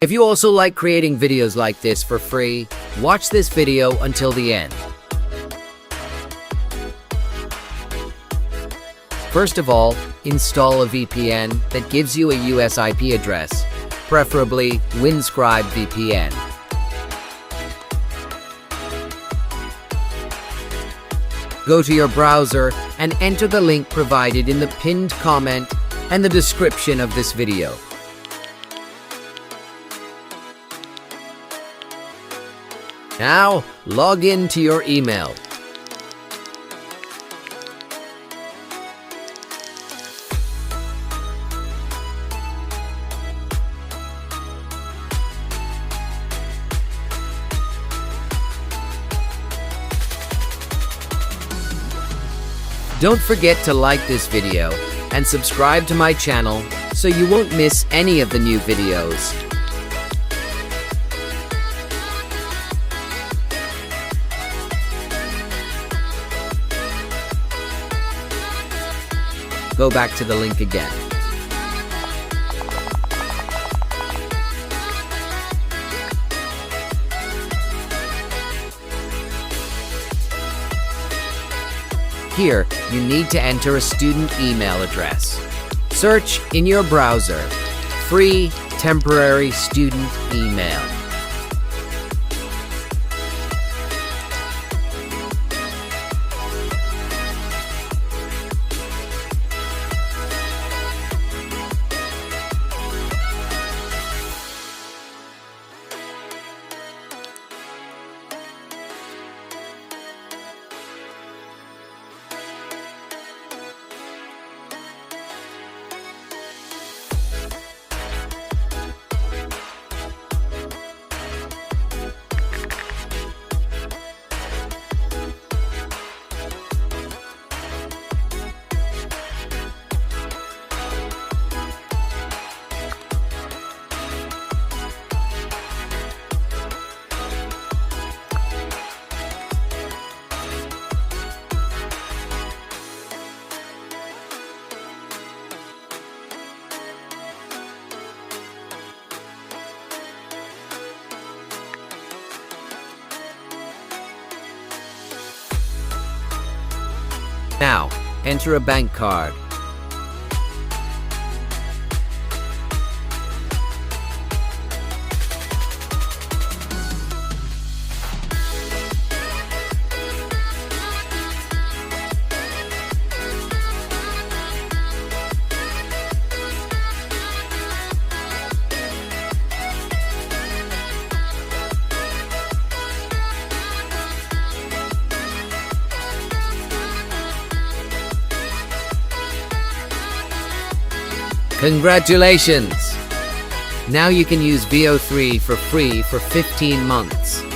If you also like creating videos like this for free, watch this video until the end. First of all, install a VPN that gives you a US IP address, preferably Windscribe VPN. Go to your browser and enter the link provided in the pinned comment and the description of this video. Now, log in to your email. Don't forget to like this video and subscribe to my channel so you won't miss any of the new videos. Go back to the link again. Here, you need to enter a student email address. Search in your browser, free temporary student email. Now, enter a bank card. Congratulations! Now you can use VEO3 for free for 15 months.